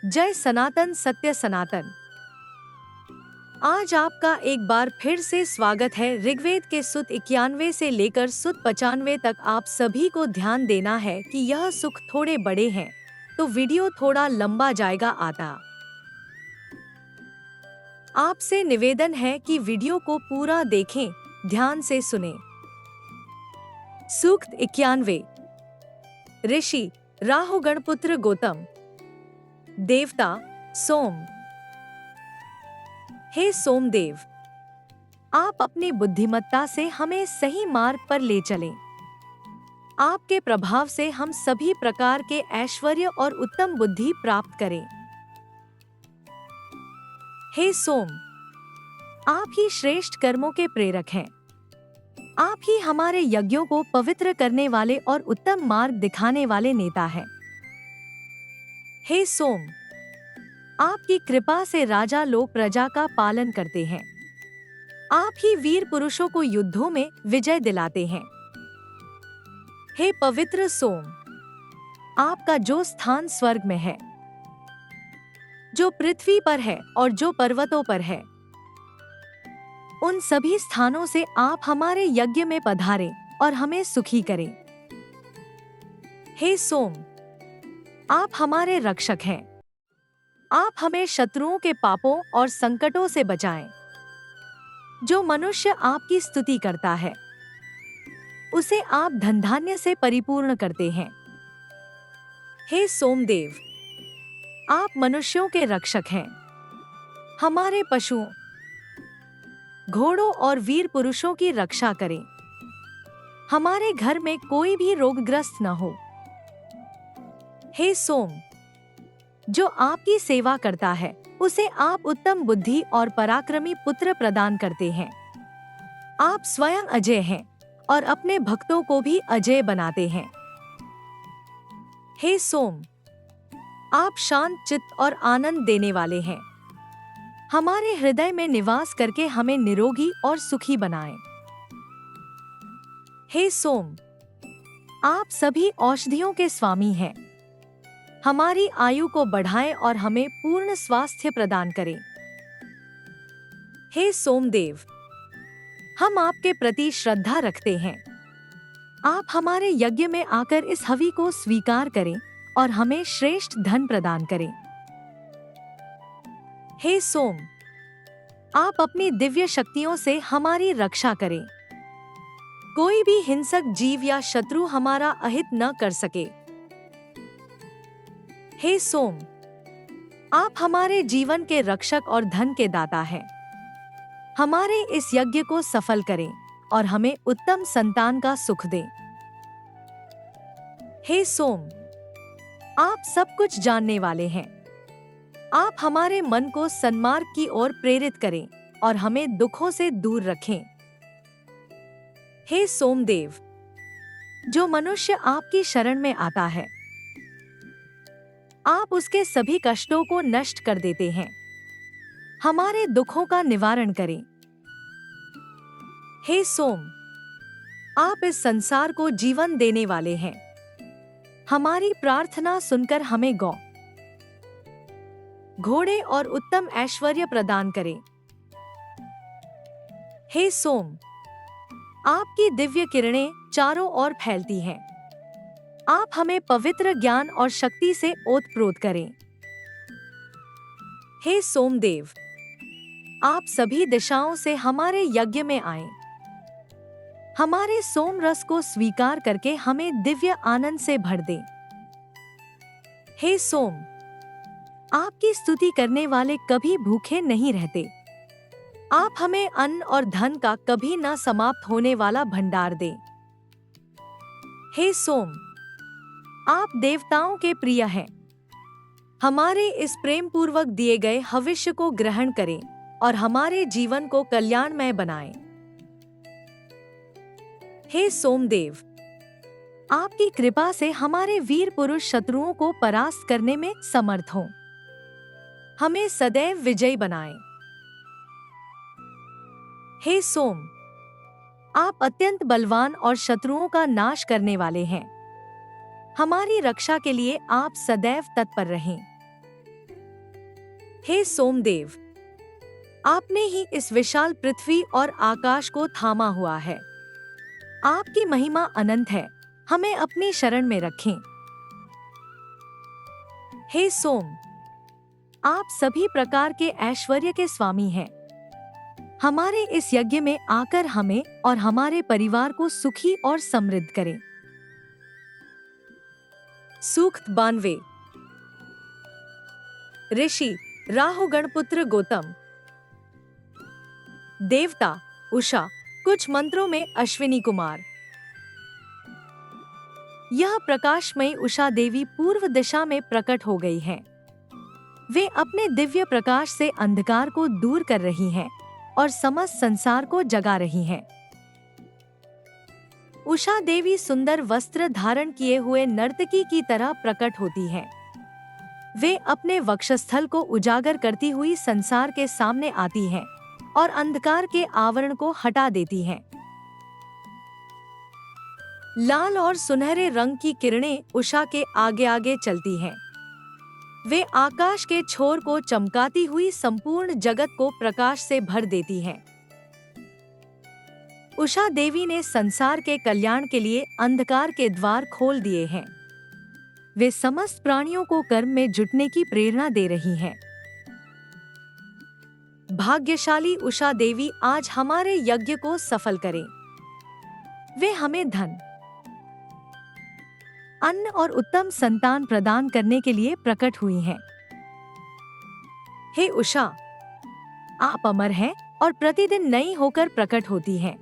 जय सनातन सत्य सनातन। आज आपका एक बार फिर से स्वागत है। ऋग्वेद के सुत 91 से लेकर सुत 95 तक आप सभी को ध्यान देना है कि यह सुख थोड़े बड़े हैं, तो वीडियो थोड़ा लंबा जाएगा। आपसे निवेदन है कि वीडियो को पूरा देखें, ध्यान से सुनें। सूक्त 91। ऋषि राहु गणपुत्र गौतम। देवता सोम। हे सोमदेव, आप अपनी बुद्धिमत्ता से हमें सही मार्ग पर ले चलें। आपके प्रभाव से हम सभी प्रकार के ऐश्वर्य और उत्तम बुद्धि प्राप्त करें। हे सोम, आप ही श्रेष्ठ कर्मों के प्रेरक हैं। आप ही हमारे यज्ञों को पवित्र करने वाले और उत्तम मार्ग दिखाने वाले नेता हैं। हे सोम, आपकी कृपा से राजा लोग प्रजा का पालन करते हैं। आप ही वीर पुरुषों को युद्धों में विजय दिलाते हैं। हे पवित्र सोम, आपका जो स्थान स्वर्ग में है, जो पृथ्वी पर है और जो पर्वतों पर है, उन सभी स्थानों से आप हमारे यज्ञ में पधारें और हमें सुखी करें। हे सोम, आप हमारे रक्षक हैं। आप हमें शत्रुओं के पापों और संकटों से बचाएं। जो मनुष्य आपकी स्तुति करता है, उसे आप धन धान्य से परिपूर्ण करते हैं। हे सोमदेव, आप मनुष्यों के रक्षक हैं। हमारे पशुओं, घोड़ों और वीर पुरुषों की रक्षा करें। हमारे घर में कोई भी रोगग्रस्त न हो। हे सोम, जो आपकी सेवा करता है, उसे आप उत्तम बुद्धि और पराक्रमी पुत्र प्रदान करते हैं। आप स्वयं अजय हैं और अपने भक्तों को भी अजय बनाते हैं। हे सोम, आप शांत चित्त और आनंद देने वाले हैं। हमारे हृदय में निवास करके हमें निरोगी और सुखी बनाएं। हे सोम, आप सभी औषधियों के स्वामी हैं। हमारी आयु को बढ़ाएं और हमें पूर्ण स्वास्थ्य प्रदान करें। हे सोमदेव, हम आपके प्रति श्रद्धा रखते हैं। आप हमारे यज्ञ में आकर इस हवि को स्वीकार करें और हमें श्रेष्ठ धन प्रदान करें। हे सोम, आप अपनी दिव्य शक्तियों से हमारी रक्षा करें। कोई भी हिंसक जीव या शत्रु हमारा अहित न कर सके। हे सोम, आप हमारे जीवन के रक्षक और धन के दाता हैं। हमारे इस यज्ञ को सफल करें और हमें उत्तम संतान का सुख दें। हे सोम, आप सब कुछ जानने वाले हैं। आप हमारे मन को सन्मार्ग की ओर प्रेरित करें और हमें दुखों से दूर रखें। हे सोमदेव, जो मनुष्य आपकी शरण में आता है, आप उसके सभी कष्टों को नष्ट कर देते हैं। हमारे दुखों का निवारण करें। हे सोम, आप इस संसार को जीवन देने वाले हैं। हमारी प्रार्थना सुनकर हमें गौ, घोड़े और उत्तम ऐश्वर्य प्रदान करें। हे सोम, आपकी दिव्य किरणें चारों ओर फैलती हैं। आप हमें पवित्र ज्ञान और शक्ति से ओतप्रोत करें। हे सोमदेव, आप सभी दिशाओं से हमारे यज्ञ में आएं। हमारे सोम रस को स्वीकार करके हमें दिव्य आनंद से भर दें। हे सोम, आपकी स्तुति करने वाले कभी भूखे नहीं रहते। आप हमें अन्न और धन का कभी न समाप्त होने वाला भंडार दें। हे सोम, आप देवताओं के प्रिय हैं। हमारे इस प्रेम पूर्वक दिए गए हविष्य को ग्रहण करें और हमारे जीवन को कल्याणमय बनाएं। हे सोमदेव, आपकी कृपा से हमारे वीर पुरुष शत्रुओं को परास्त करने में समर्थ हों। हमें सदैव विजयी बनाएं। हे सोम, आप अत्यंत बलवान और शत्रुओं का नाश करने वाले हैं। हमारी रक्षा के लिए आप सदैव तत्पर रहें। हे सोमदेव, आपने ही इस विशाल पृथ्वी और आकाश को थामा हुआ है। आपकी महिमा अनंत है, हमें अपनी शरण में रखें। हे सोम, आप सभी प्रकार के ऐश्वर्य के स्वामी हैं। हमारे इस यज्ञ में आकर हमें और हमारे परिवार को सुखी और समृद्ध करें। सूक्त 92। ऋषि राहु गणपुत्र गौतम। देवता उषा, कुछ मंत्रों में अश्विनी कुमार। यह प्रकाशमयी उषा देवी पूर्व दिशा में प्रकट हो गई हैं। वे अपने दिव्य प्रकाश से अंधकार को दूर कर रही हैं और समस्त संसार को जगा रही हैं। उषा देवी सुंदर वस्त्र धारण किए हुए नर्तकी की तरह प्रकट होती हैं। वे अपने वक्षस्थल को उजागर करती हुई संसार के सामने आती हैं और अंधकार के आवरण को हटा देती हैं। लाल और सुनहरे रंग की किरणें उषा के आगे आगे चलती हैं। वे आकाश के छोर को चमकाती हुई संपूर्ण जगत को प्रकाश से भर देती हैं। उषा देवी ने संसार के कल्याण के लिए अंधकार के द्वार खोल दिए हैं। वे समस्त प्राणियों को कर्म में जुटने की प्रेरणा दे रही हैं। भाग्यशाली उषा देवी आज हमारे यज्ञ को सफल करें। वे हमें धन, अन्न और उत्तम संतान प्रदान करने के लिए प्रकट हुई हैं। हे उषा, आप अमर हैं और प्रतिदिन नई होकर प्रकट होती हैं।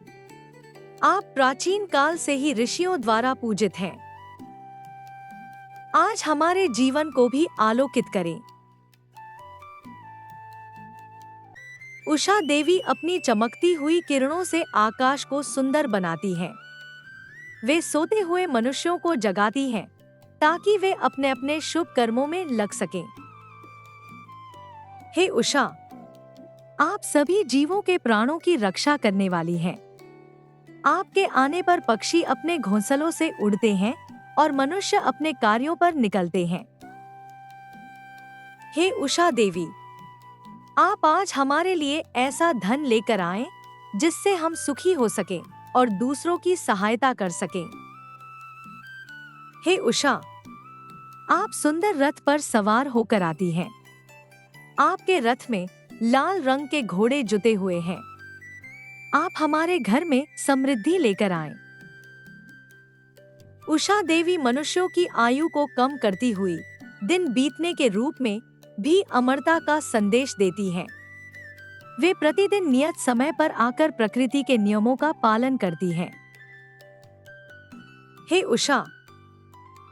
आप प्राचीन काल से ही ऋषियों द्वारा पूजित हैं। आज हमारे जीवन को भी आलोकित करें। उषा देवी अपनी चमकती हुई किरणों से आकाश को सुंदर बनाती हैं। वे सोते हुए मनुष्यों को जगाती हैं ताकि वे अपने अपने शुभ कर्मों में लग सकें। हे उषा, आप सभी जीवों के प्राणों की रक्षा करने वाली हैं। आपके आने पर पक्षी अपने घोंसलों से उड़ते हैं और मनुष्य अपने कार्यों पर निकलते हैं। हे उषा देवी, आप आज हमारे लिए ऐसा धन लेकर आएं जिससे हम सुखी हो सकें और दूसरों की सहायता कर सकें। हे उषा, आप सुंदर रथ पर सवार होकर आती हैं। आपके रथ में लाल रंग के घोड़े जुते हुए हैं। आप हमारे घर में समृद्धि लेकर आएं। उषा देवी मनुष्यों की आयु को कम करती हुई दिन बीतने के रूप में भी अमरता का संदेश देती हैं। वे प्रतिदिन नियत समय पर आकर प्रकृति के नियमों का पालन करती हैं। हे उषा,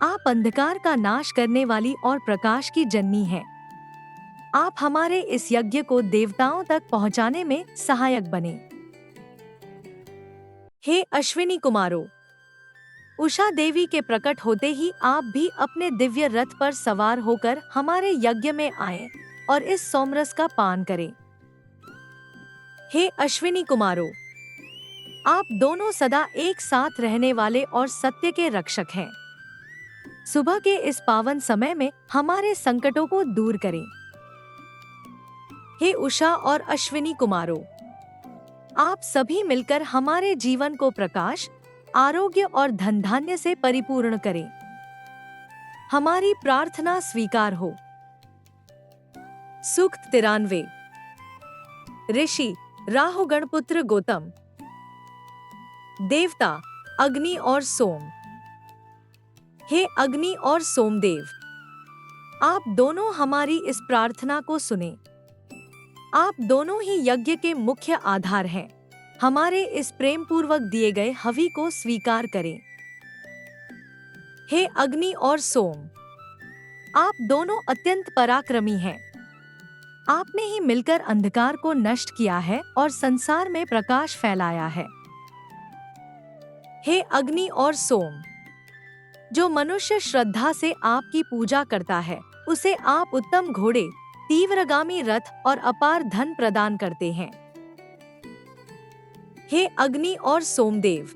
आप अंधकार का नाश करने वाली और प्रकाश की जननी हैं। आप हमारे इस यज्ञ को देवताओं तक पहुंचाने में सहायक बने। हे अश्विनी कुमारों, उषा देवी के प्रकट होते ही आप भी अपने दिव्य रथ पर सवार होकर हमारे यज्ञ में आएं और इस सोमरस का पान करें। हे अश्विनी कुमारों, आप दोनों सदा एक साथ रहने वाले और सत्य के रक्षक हैं। सुबह के इस पावन समय में हमारे संकटों को दूर करें। हे उषा और अश्विनी कुमारों, आप सभी मिलकर हमारे जीवन को प्रकाश, आरोग्य और धन धान्य से परिपूर्ण करें। हमारी प्रार्थना स्वीकार हो। सूक्त 93। ऋषि राहु गणपुत्र गौतम। देवता अग्नि और सोम। हे अग्नि और सोमदेव, आप दोनों हमारी इस प्रार्थना को सुने। आप दोनों ही यज्ञ के मुख्य आधार हैं। हमारे इस प्रेम पूर्वक दिए गए हवि को स्वीकार करें। हे अग्नि और सोम, आप दोनों अत्यंत पराक्रमी हैं। आपने ही मिलकर अंधकार को नष्ट किया है और संसार में प्रकाश फैलाया है। हे अग्नि और सोम, जो मनुष्य श्रद्धा से आपकी पूजा करता है उसे आप उत्तम घोड़े, तीव्रगामी रथ और अपार धन प्रदान करते हैं। हे अग्नि और सोमदेव,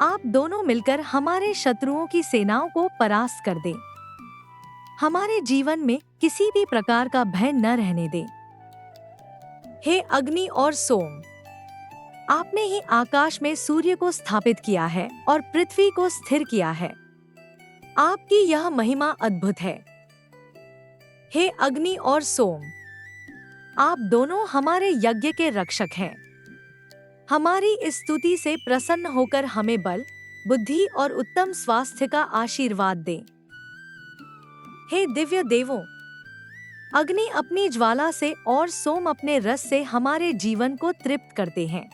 आप दोनों मिलकर हमारे शत्रुओं की सेनाओं को परास्त कर दें। हमारे जीवन में किसी भी प्रकार का भय न रहने दें। हे अग्नि और सोम, आपने ही आकाश में सूर्य को स्थापित किया है और पृथ्वी को स्थिर किया है। आपकी यह महिमा अद्भुत है। हे अग्नि और सोम, आप दोनों हमारे यज्ञ के रक्षक हैं। हमारी इस स्तुति से प्रसन्न होकर हमें बल, बुद्धि और उत्तम स्वास्थ्य का आशीर्वाद दें। हे दिव्य देवों, अग्नि अपनी ज्वाला से और सोम अपने रस से हमारे जीवन को तृप्त करते हैं।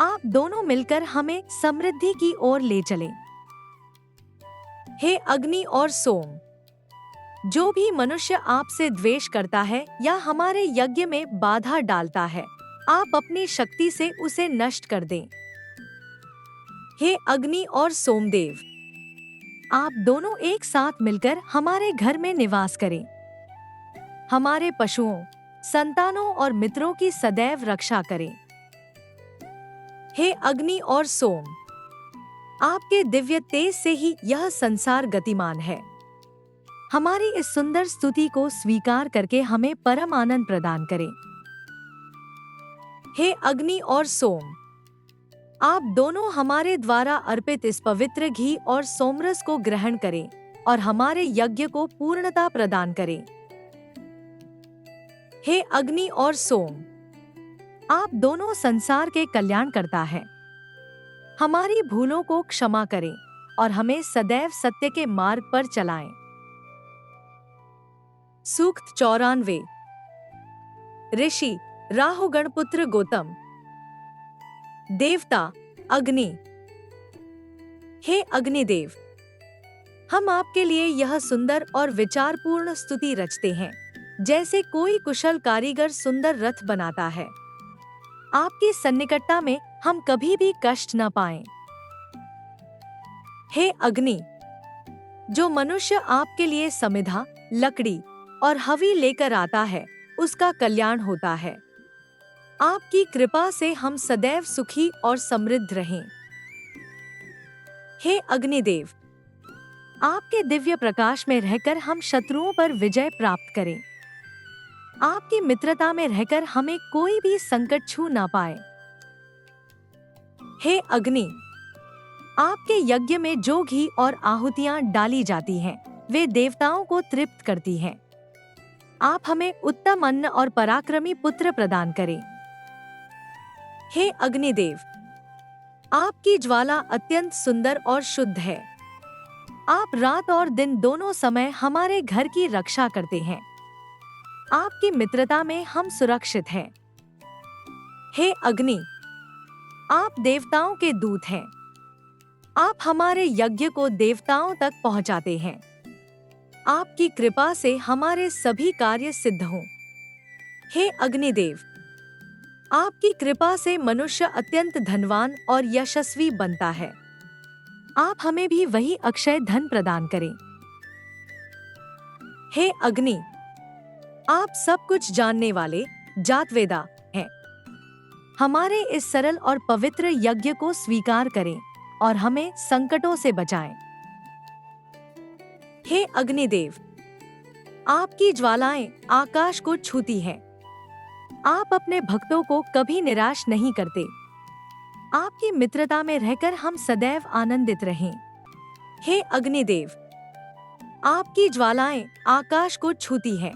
आप दोनों मिलकर हमें समृद्धि की ओर ले चलें। हे अग्नि और सोम, जो भी मनुष्य आपसे द्वेष करता है या हमारे यज्ञ में बाधा डालता है, आप अपनी शक्ति से उसे नष्ट कर दें। हे अग्नि और सोमदेव, आप दोनों एक साथ मिलकर हमारे घर में निवास करें। हमारे पशुओं, संतानों और मित्रों की सदैव रक्षा करें। हे अग्नि और सोम, आपके दिव्य तेज से ही यह संसार गतिमान है। हमारी इस सुंदर स्तुति को स्वीकार करके हमें परम आनंद प्रदान करें। हे अग्नि और सोम, आप दोनों हमारे द्वारा अर्पित इस पवित्र घी और सोमरस को ग्रहण करें और हमारे यज्ञ को पूर्णता प्रदान करें। हे अग्नि और सोम, आप दोनों संसार के कल्याण करता है। हमारी भूलों को क्षमा करें और हमें सदैव सत्य के मार्ग पर चलाएं। सूक्त 94। ऋषि राहु गणपुत्र गौतम। देवता अग्नि। हे अग्निदेव, हम आपके लिए यह सुंदर और विचारपूर्ण स्तुति रचते हैं, जैसे कोई कुशल कारीगर सुंदर रथ बनाता है। आपकी सन्निकटता में हम कभी भी कष्ट न पाएं। हे अग्नि, जो मनुष्य आपके लिए समिधा, लकड़ी और हवी लेकर आता है, उसका कल्याण होता है। आपकी कृपा से हम सदैव सुखी और समृद्ध रहें। हे अग्निदेव, आपके दिव्य प्रकाश में रहकर हम शत्रुओं पर विजय प्राप्त करें। आपकी मित्रता में रहकर हमें कोई भी संकट छू ना पाए। हे अग्नि, आपके यज्ञ में जो घी और आहुतियां डाली जाती हैं, वे देवताओं को तृप्त करती हैं। आप हमें उत्तम अन्न और पराक्रमी पुत्र प्रदान करें। हे अग्निदेव, आपकी ज्वाला अत्यंत सुंदर और शुद्ध है। आप रात और दिन दोनों समय हमारे घर की रक्षा करते हैं। आपकी मित्रता में हम सुरक्षित हैं। हे अग्नि, आप देवताओं के दूत हैं। आप हमारे यज्ञ को देवताओं तक पहुंचाते हैं। आपकी कृपा से हमारे सभी कार्य सिद्ध हों। हे अग्निदेव, आपकी कृपा से मनुष्य अत्यंत धनवान और यशस्वी बनता है। आप हमें भी वही अक्षय धन प्रदान करें। हे अग्नि, आप सब कुछ जानने वाले जातवेदा हैं। हमारे इस सरल और पवित्र यज्ञ को स्वीकार करें और हमें संकटों से बचाएं। हे अग्निदेव, आपकी ज्वालाएं आकाश को छूती हैं। आप अपने भक्तों को कभी निराश नहीं करते। आपकी मित्रता में रहकर हम सदैव आनंदित रहें। हे अग्निदेव, आपकी ज्वालाएं आकाश को छूती हैं।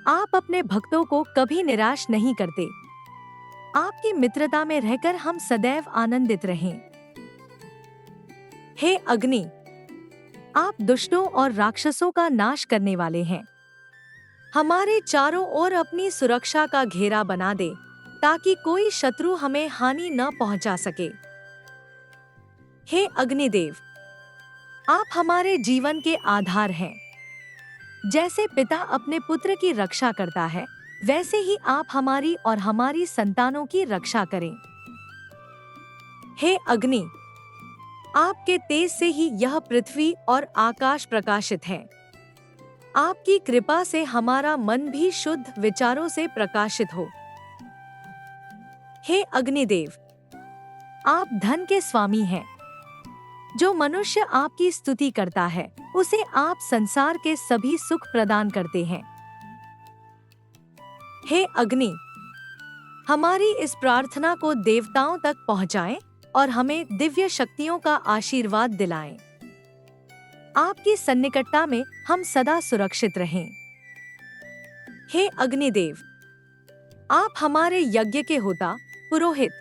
आप अपने भक्तों को कभी निराश नहीं करते। आपकी मित्रता में रहकर हम सदैव आनंदित रहें। हे अग्नि, आप दुष्टों और राक्षसों का नाश करने वाले हैं। हमारे चारों ओर अपनी सुरक्षा का घेरा बना दे, ताकि कोई शत्रु हमें हानि न पहुंचा सके। हे अग्निदेव, आप हमारे जीवन के आधार हैं। जैसे पिता अपने पुत्र की रक्षा करता है, वैसे ही आप हमारी और हमारी संतानों की रक्षा करें। हे अग्नि, आपके तेज से ही यह पृथ्वी और आकाश प्रकाशित है। आपकी कृपा से हमारा मन भी शुद्ध विचारों से प्रकाशित हो। हे अग्निदेव, आप धन के स्वामी हैं। जो मनुष्य आपकी स्तुति करता है, उसे आप संसार के सभी सुख प्रदान करते हैं। हे अग्नि, हमारी इस प्रार्थना को देवताओं तक पहुंचाएं और हमें दिव्य शक्तियों का आशीर्वाद दिलाएं। आपकी सन्निकटता में हम सदा सुरक्षित रहें। हे अग्निदेव, आप हमारे यज्ञ के होता पुरोहित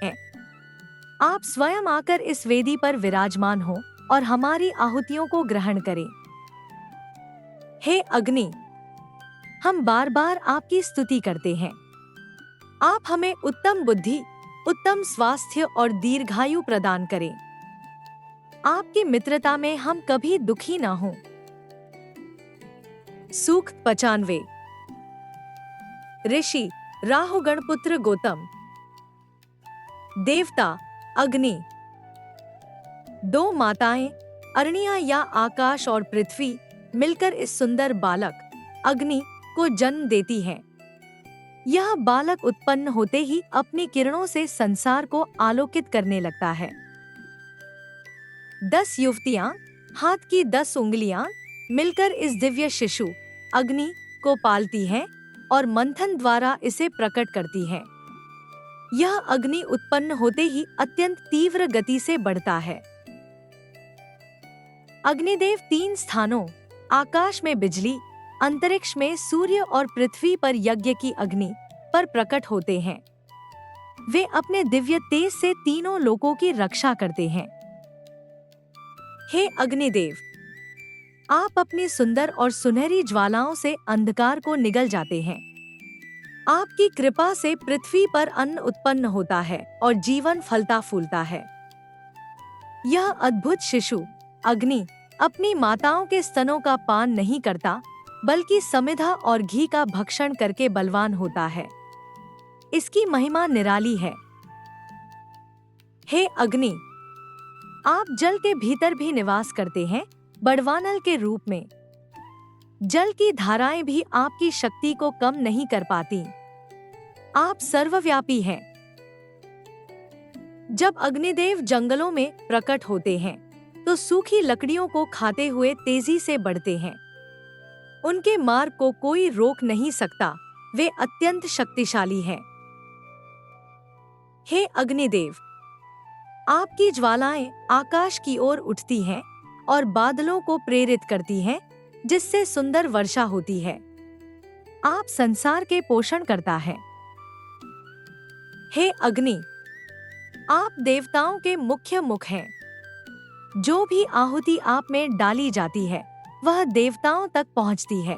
हैं। आप स्वयं आकर इस वेदी पर विराजमान हो और हमारी आहुतियों को ग्रहण करें। हे अग्नि, हम बार बार आपकी स्तुति करते हैं। आप हमें उत्तम बुद्धि, उत्तम स्वास्थ्य और दीर्घायु प्रदान करें। आपकी मित्रता में हम कभी दुखी न हों। सूक्त 95। ऋषि राहुगणपुत्र गौतम, देवता अग्नि, दो माताएं अरनिया या आकाश और पृथ्वी मिलकर इस सुंदर बालक अग्नि को जन्म देती हैं। यह बालक उत्पन्न होते ही अपनी किरणों से संसार को आलोकित करने लगता है। 10 युवतियां हाथ की 10 उंगलियां मिलकर इस दिव्य शिशु अग्नि को पालती हैं और मंथन द्वारा इसे प्रकट करती हैं। यह अग्नि उत्पन्न होते ही अत्यंत तीव्र गति से बढ़ता है। अग्निदेव 3 स्थानों आकाश में बिजली, अंतरिक्ष में सूर्य और पृथ्वी पर यज्ञ की अग्नि पर प्रकट होते हैं। वे अपने दिव्य तेज से तीनों लोकों की रक्षा करते हैं। हे अग्निदेव, आप अपनी सुंदर और सुनहरी ज्वालाओं से अंधकार को निगल जाते हैं। आपकी कृपा से पृथ्वी पर अन्न उत्पन्न होता है और जीवन फलता फूलता है। यह अद्भुत शिशु अग्नि अपनी माताओं के स्तनों का पान नहीं करता, बल्कि समिधा और घी का भक्षण करके बलवान होता है। इसकी महिमा निराली है। हे अग्नि, आप जल के भीतर भी निवास करते हैं, बड़वानल के रूप में। जल की धाराएं भी आपकी शक्ति को कम नहीं कर पाती। आप सर्वव्यापी हैं। जब अग्निदेव जंगलों में प्रकट होते हैं, तो सूखी लकड़ियों को खाते हुए तेजी से बढ़ते हैं। उनके मार्ग को कोई रोक नहीं सकता। वे अत्यंत शक्तिशाली हैं। हे अग्निदेव, आपकी ज्वालाएं आकाश की ओर उठती हैं और बादलों को प्रेरित करती हैं, जिससे सुंदर वर्षा होती है। आप संसार के पोषण करता है। हे अग्नि, आप देवताओं के मुख्य मुख हैं। जो भी आहुति आप में डाली जाती है, वह देवताओं तक पहुंचती है।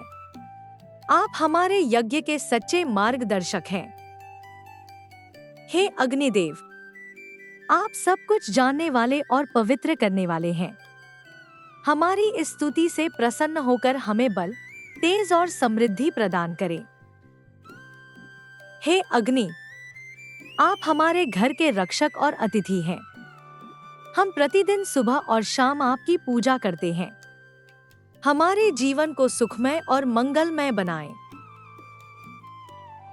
आप हमारे यज्ञ के सच्चे मार्गदर्शक हैं। हे अग्निदेव, आप सब कुछ जानने वाले और पवित्र करने वाले हैं। हमारी इस स्तुति से प्रसन्न होकर हमें बल, तेज और समृद्धि प्रदान करें। हे अग्नि, आप हमारे घर के रक्षक और अतिथि हैं। हम प्रतिदिन सुबह और शाम आपकी पूजा करते हैं। हमारे जीवन को सुखमय और मंगलमय बनाएं।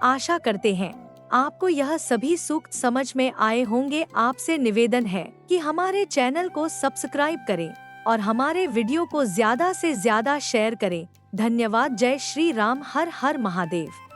आशा करते हैं आपको यह सभी सूक्त समझ में आए होंगे। आपसे निवेदन है कि हमारे चैनल को सब्सक्राइब करें और हमारे वीडियो को ज्यादा से ज्यादा शेयर करें। धन्यवाद। जय श्री राम। हर हर महादेव।